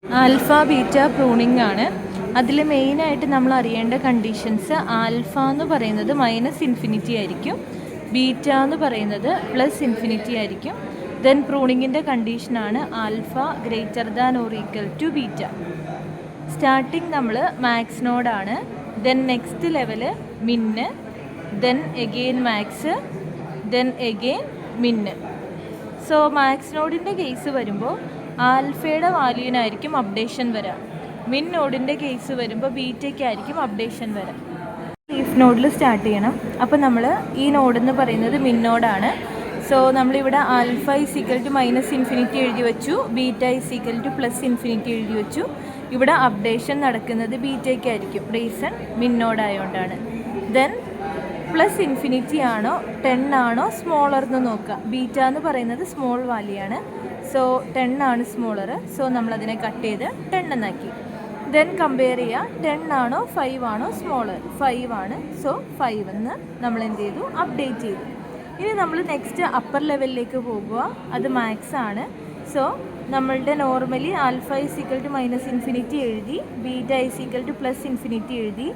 Alpha beta pruning ആണ്. അതിൽ മെയിനായിട്ട് നമ്മൾ അറിയേണ്ട കണ്ടീഷൻസ്, ആൽഫ എന്ന് പറയുന്നത് -ഇൻഫിനിറ്റി ആയിരിക്കും, ബീറ്റ എന്ന് പറയുന്നത് +ഇൻഫിനിറ്റി ആയിരിക്കും. ദെൻ പ്രൂണിങ്ങിൻ്റെ കണ്ടീഷനാണ് ആൽഫ > ബീറ്റ. സ്റ്റാർട്ടിങ് നമ്മൾ മാക്സ് നോഡാണ്, then next level min, then again max, then again min. So max നോഡിൻ്റെ കേസ് വരുമ്പോൾ ആൽഫയുടെ വാല്യൂവിനായിരിക്കും അപ്ഡേഷൻ വരാം. മിൻ നോഡിൻ്റെ കേസ് വരുമ്പോൾ ബീറ്റയ്ക്കായിരിക്കും അപ്ഡേഷൻ വരാം. ലീഫ് നോഡിൽ സ്റ്റാർട്ട് ചെയ്യണം. അപ്പോൾ നമ്മൾ ഈ നോഡെന്ന് പറയുന്നത് മിൻ നോഡാണ്. സോ നമ്മളിവിടെ ആൽഫ =−ഇൻഫിനിറ്റി എഴുതി വെച്ചു, ബീറ്റ +ഇൻഫിനിറ്റി എഴുതി വെച്ചു. ഇവിടെ അപ്ഡേഷൻ നടക്കുന്നത് ബീറ്റയ്ക്കായിരിക്കും, റീസൺ മിൻ നോഡായതുകൊണ്ടാണ്. ദെൻ +ഇൻഫിനിറ്റി ആണോ 10 ആണോ സ്മോളർ എന്ന് നോക്കുക. ബീറ്റ എന്ന് പറയുന്നത് സ്മോൾ വാല്യൂ ആണ്. സോ 10 ആണ് സ്മോളർ. സോ നമ്മളതിനെ കട്ട് ചെയ്ത് 10 എന്നാക്കി. ദെൻ കമ്പയർ ചെയ്യുക, 10 ആണോ 5 ആണോ സ്മോളർ. 5 ആണ്. സോ 5 എന്ന് നമ്മൾ എന്ത് ചെയ്തു, അപ്ഡേറ്റ് ചെയ്തു. ഇനി നമ്മൾ നെക്സ്റ്റ് അപ്പർ ലെവലിലേക്ക് പോകുക. അത് മാക്സ് ആണ്. സോ നമ്മളുടെ നോർമലി ആൽഫ =−ഇൻഫിനിറ്റി എഴുതി, ബീറ്റ +ഇൻഫിനിറ്റി എഴുതി.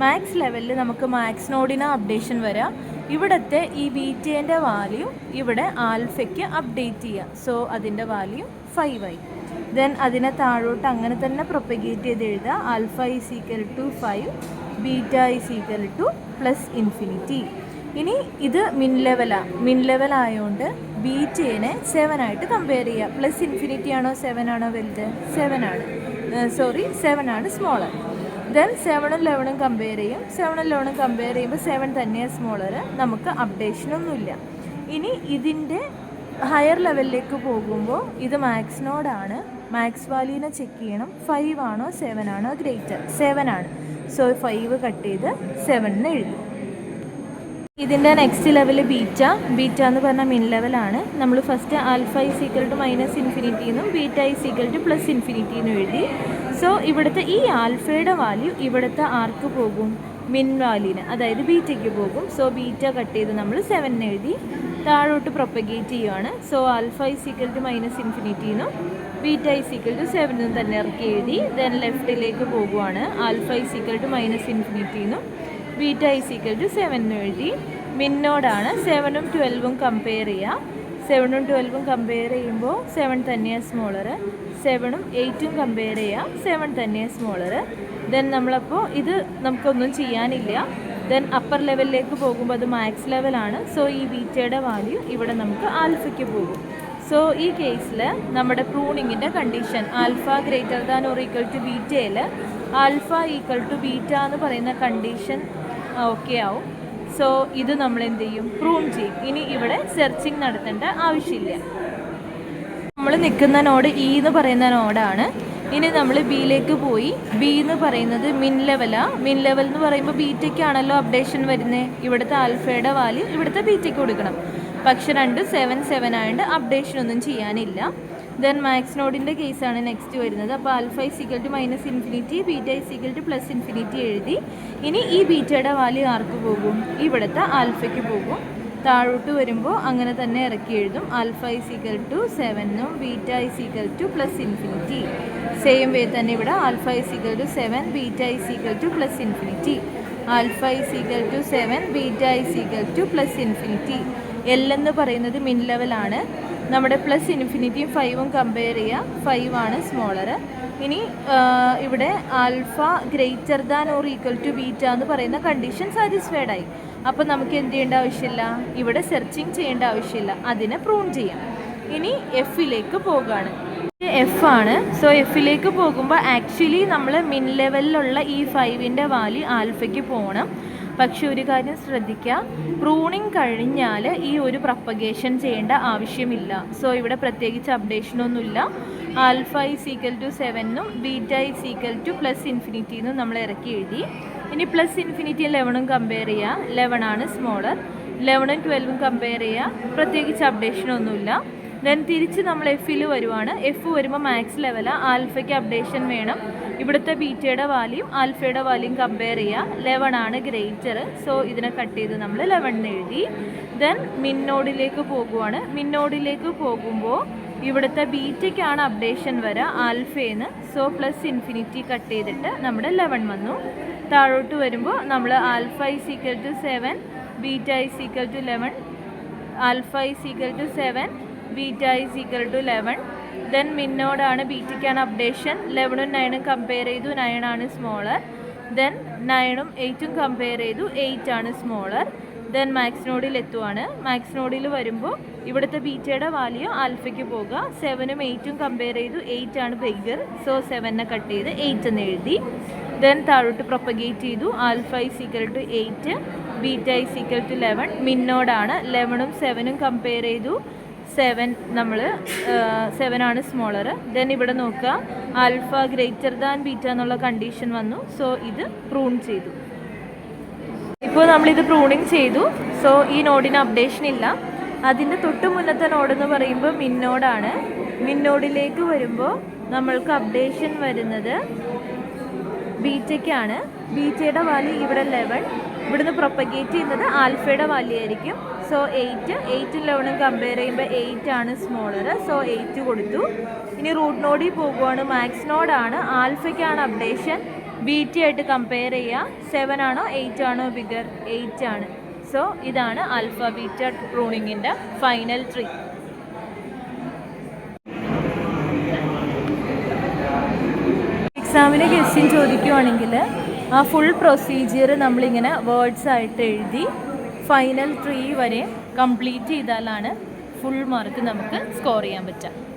മാക്സ് ലെവലിൽ നമുക്ക് മാക്സ് നോഡിന് അപ്ഡേഷൻ വരാം. ഇവിടുത്തെ ഈ ബീറ്റേൻ്റെ വാല്യൂ ഇവിടെ ആൽഫയ്ക്ക് അപ്ഡേറ്റ് ചെയ്യാം. സോ അതിൻ്റെ വാല്യൂ 5 ആയി. ദെൻ അതിനെ താഴോട്ട് അങ്ങനെ തന്നെ പ്രൊപ്പഗേറ്റ് ചെയ്ത് എഴുതുക. Alpha =5, beta +infinity. ഇനി ഇത് മിൻ ലെവലാണ്. മിൻ ലെവൽ ആയതുകൊണ്ട് ബീറ്റേനെ 7 ആയിട്ട് കമ്പയർ ചെയ്യുക. +ഇൻഫിനിറ്റി ആണോ 7 ആണോ വലുത്? 7 ആണ്. 7 ആണ് സ്മോളർ. ദെൻ 7ഉം 11ഉം കമ്പയർ ചെയ്യും. 7ഉം 11ഉം കമ്പയർ ചെയ്യുമ്പോൾ 7 തന്നെയാണ് സ്മോളർ. നമുക്ക് അപ്ഡേഷനൊന്നുമില്ല. ഇനി ഇതിൻ്റെ ഹയർ ലെവലിലേക്ക് പോകുമ്പോൾ ഇത് മാക്സ് നോഡാണ്. മാക്സ് വാല്യൂവിനെ ചെക്ക് ചെയ്യണം. 5 ആണോ 7 ആണോ ഗ്രേറ്റർ? 7 ആണ്. സോ 5 കട്ട് ചെയ്ത് 7 എന്ന് എഴുതി. ഇതിൻ്റെ നെക്സ്റ്റ് ലെവൽ ബീറ്റ. ബീറ്റ എന്ന് പറഞ്ഞാൽ മിൻ ലെവലാണ്. നമ്മൾ ഫസ്റ്റ് ആൽഫ =−ഇൻഫിനിറ്റി എന്നും ബീറ്റ +ഇൻഫിനിറ്റി എന്നും എഴുതി. സോ ഇവിടുത്തെ ഈ ആൽഫയുടെ വാല്യൂ ഇവിടുത്തെ ആർക്ക് പോകും? മിൻ വാല്യൂവിന്, അതായത് ബീറ്റയ്ക്ക് പോകും. സോ ബീറ്റ കട്ട് ചെയ്ത് നമ്മൾ 7 എഴുതി. താഴോട്ട് പ്രൊപ്പഗേറ്റ് ചെയ്യുവാണ്. സോ ആൽഫ =−ഇൻഫിനിറ്റി എന്നും ബീറ്റ =7 എന്നും തന്നെ ഇറക്കി എഴുതി. ദെൻ ലെഫ്റ്റിലേക്ക് പോകുവാണ്. ആൽഫ =−ഇൻഫിനിറ്റി എന്നും ബീറ്റ =7 എന്നും എഴുതി. മിന്നോടാണ്. 7ഉം 12ഉം കമ്പയർ ചെയ്യുക. 7ഉം 12ഉം കമ്പയർ ചെയ്യുമ്പോൾ 7 തന്നെയാണ് സ്മോളർ. 7ഉം 8ഉം കമ്പയർ ചെയ്യുക. 7 തന്നെയാണ് സ്മോളർ. ദെൻ നമ്മളപ്പോൾ ഇത് നമുക്കൊന്നും ചെയ്യാനില്ല. ദെൻ അപ്പർ ലെവലിലേക്ക് പോകുമ്പോൾ അത് മാക്സ് ലെവലാണ്. സോ ഈ ബീറ്റയുടെ വാല്യൂ ഇവിടെ നമുക്ക് ആൽഫയ്ക്ക് പോകും. സോ ഈ കേസിൽ നമ്മുടെ പ്രൂണിങ്ങിൻ്റെ കണ്ടീഷൻ ആൽഫ > ബീറ്റയിൽ ആൽഫ ബീറ്റ എന്ന് പറയുന്ന കണ്ടീഷൻ ഓക്കെ ആവും. സോ ഇത് നമ്മൾ എന്ത് ചെയ്യും, പ്രൂൺ ചെയ്യും. ഇനി ഇവിടെ സെർച്ചിങ് നടത്തേണ്ട ആവശ്യമില്ല. നമ്മൾ നിൽക്കുന്ന നോഡ് ഇ എന്ന് പറയുന്ന നോഡാണ്. ഇനി നമ്മൾ ബിയിലേക്ക് പോയി. ബി എന്ന് പറയുന്നത് മിൻ ലെവലാണ്. മിൻ ലെവൽ എന്ന് പറയുമ്പോൾ ബീറ്റയ്ക്കാണല്ലോ അപ്ഡേഷൻ വരുന്നത്. ഇവിടുത്തെ ആൽഫയുടെ വാല്യൂ ഇവിടുത്തെ ബീറ്റയ്ക്ക് കൊടുക്കണം. പക്ഷെ 2 7 ആയതുകൊണ്ട് അപ്ഡേഷനൊന്നും ചെയ്യാനില്ല. ദെൻ മാക്സ് നോഡിൻ്റെ കേസാണ് നെക്സ്റ്റ് വരുന്നത്. അപ്പോൾ ആൽഫ =−ഇൻഫിനിറ്റി, ബീറ്റ +ഇൻഫിനിറ്റി എഴുതി. ഇനി ഈ ബീറ്റയുടെ വാല്യൂ ആർക്ക് പോകും? ഇവിടുത്തെ ആൽഫയ്ക്ക് പോകും. താഴോട്ട് വരുമ്പോൾ അങ്ങനെ തന്നെ ഇറക്കി എഴുതും. ആൽഫ =7 എന്നും ബീറ്റ +ഇൻഫിനിറ്റി. സെയിം വേ തന്നെ ഇവിടെ alpha 7, beta +infinity. Alpha 7, beta +infinity. L എന്ന് പറയുന്നത് മിൻ ലെവലാണ്. നമ്മുടെ +ഇൻഫിനിറ്റിയും 5ഉം കമ്പയർ ചെയ്യുക. 5 ആണ് സ്മോളർ. ഇനി ഇവിടെ ആൽഫ > ബീറ്റ എന്ന് പറയുന്ന കണ്ടീഷൻ സാറ്റിസ്ഫൈഡ് ആയി. അപ്പോൾ നമുക്ക് എന്ത് ചെയ്യേണ്ട ആവശ്യമില്ല, ഇവിടെ സെർച്ചിങ് ചെയ്യേണ്ട ആവശ്യമില്ല. അതിനെ പ്രൂൺ ചെയ്യാം. ഇനി എഫിലേക്ക് പോകുകയാണ്. എഫ് ആണ്. സോ എഫിലേക്ക് പോകുമ്പോൾ ആക്ച്വലി നമ്മൾ മിൻ ലെവലിലുള്ള ഈ 5ൻ്റെ വാല്യൂ ആൽഫയ്ക്ക് പോകണം. പക്ഷെ ഒരു കാര്യം ശ്രദ്ധിക്കുക, പ്രൂണിങ് കഴിഞ്ഞാൽ ഈ ഒരു പ്രൊപ്പഗേഷൻ ചെയ്യേണ്ട ആവശ്യമില്ല. സോ ഇവിടെ പ്രത്യേകിച്ച് അപ്ഡേഷനൊന്നുമില്ല. ആൽഫ 7 എന്നും ബീറ്റ +ഇൻഫിനിറ്റി എന്നും നമ്മൾ ഇറക്കി എഴുതി. ഇനി +ഇൻഫിനിറ്റി 11ഉം കമ്പയർ ചെയ്യുക. 11 ആണ് സ്മോളർ. 11ഉം 12ഉം കമ്പയർ ചെയ്യുക. പ്രത്യേകിച്ച് അപ്ഡേഷനൊന്നുമില്ല. ദെൻ തിരിച്ച് നമ്മൾ എഫിൽ വരുവാണ്. എഫ് വരുമ്പോൾ മാക്സ് ലെവലാണ്. ആൽഫയ്ക്ക് അപ്ഡേഷൻ വേണം. ഇവിടുത്തെ ബീറ്റയുടെ വാല്യൂം ആൽഫയുടെ വാല്യൂം കമ്പയർ ചെയ്യുക. 11 ആണ് ഗ്രേറ്റർ. സോ ഇതിനെ കട്ട് ചെയ്ത് നമ്മൾ 11 എഴുതി. ദെൻ മിന്നോഡിലേക്ക് പോകുവാണ്. മിന്നോഡിലേക്ക് പോകുമ്പോൾ ഇവിടുത്തെ ബീറ്റയ്ക്കാണ് അപ്ഡേഷൻ വരിക ആൽഫേന്ന്. സോ പ്ലസ് ഇൻഫിനിറ്റി കട്ട് ചെയ്തിട്ട് നമ്മുടെ 11 വന്നു. താഴോട്ട് വരുമ്പോൾ നമ്മൾ alpha is equal to 7, beta is equal to 11, alpha is equal to 7, beta is equal to 11. Then മിന്നോടാണ് ബീറ്റയ്ക്കാണ് അപ്ഡേഷൻ. 11ഉം 9ഉം കമ്പയർ ചെയ്തു, 9 ആണ് സ്മോളർ. ദെൻ 9ഉം 8ഉം കമ്പയർ ചെയ്തു, 8 ആണ് സ്മോളർ. ദെൻ മാക്സ് നോഡിൽ എത്തുവാണ്. മാക്സ് നോഡിൽ വരുമ്പോൾ ഇവിടുത്തെ ബീറ്റയുടെ വാല്യൂ ആൽഫയ്ക്ക് പോകുക. 7ഉം 8ഉം കമ്പയർ ചെയ്തു, 8 ആണ് ബിഗർ. സോ 7നെ കട്ട് ചെയ്ത് 8 എന്ന് എഴുതി. ദെൻ താഴോട്ട് പ്രൊപ്പഗേറ്റ് ചെയ്തു. Alpha is equal to 8, beta is equal to 11. മിന്നോടാണ്. 11ഉം 7ഉം കമ്പയർ ചെയ്തു, 7 ആണ് സ്മോളർ. ദെൻ ഇവിടെ നോക്കുക, ആൽഫ ഗ്രേറ്റർ ദാൻ ബീറ്റ എന്നുള്ള കണ്ടീഷൻ വന്നു. സോ ഇത് പ്രൂൺ ചെയ്തു. ഇപ്പോൾ നമ്മളിത് പ്രൂണിങ് ചെയ്തു. സോ ഈ നോഡിന് അപ്ഡേഷൻ ഇല്ല. അതിൻ്റെ തൊട്ട് മുന്നത്തെ നോഡെന്ന് പറയുമ്പോൾ മിന്നോടാണ്. മിന്നോഡിലേക്ക് വരുമ്പോൾ നമ്മൾക്ക് അപ്ഡേഷൻ വരുന്നത് ബീറ്റയ്ക്കാണ്. ബീറ്റയുടെ വാല്യൂ ഇവിടെ 11. ഇവിടുന്ന് പ്രൊപ്പഗേറ്റ് ചെയ്യുന്നത് ആൽഫയുടെ വാല്യൂ ആയിരിക്കും. സോ 8, 8ഉം 11ഉം കമ്പയർ ചെയ്യുമ്പോൾ 8 ആണ് സ്മോളർ. സോ 8 കൊടുത്തു. ഇനി റൂട്ട് നോഡിൽ പോകുവാണ്. മാക്സ് നോഡാണ്. ആൽഫയ്ക്കാണ് അപ്ഡേഷൻ. ബീറ്റ ആയിട്ട് കമ്പയർ ചെയ്യുക. 7 ആണോ 8 ആണോ ബിഗർ? 8 ആണ്. സോ ഇതാണ് ആൽഫ ബീറ്റ പ്രൂണിങ്ങിൻ്റെ ഫൈനൽ ട്രീ. എക്സാമിന് ക്വസ്റ്റ്യൻ ചോദിക്കുവാണെങ്കിൽ ആ ഫുൾ പ്രൊസീജിയർ നമ്മളിങ്ങനെ വേർഡ്സ് ആയിട്ട് എഴുതി ഫൈനൽ ട്രീ വരെ കംപ്ലീറ്റ് ചെയ്താലാണ് ഫുൾ മാർക്ക് നമുക്ക് സ്കോർ ചെയ്യാൻ പറ്റുക.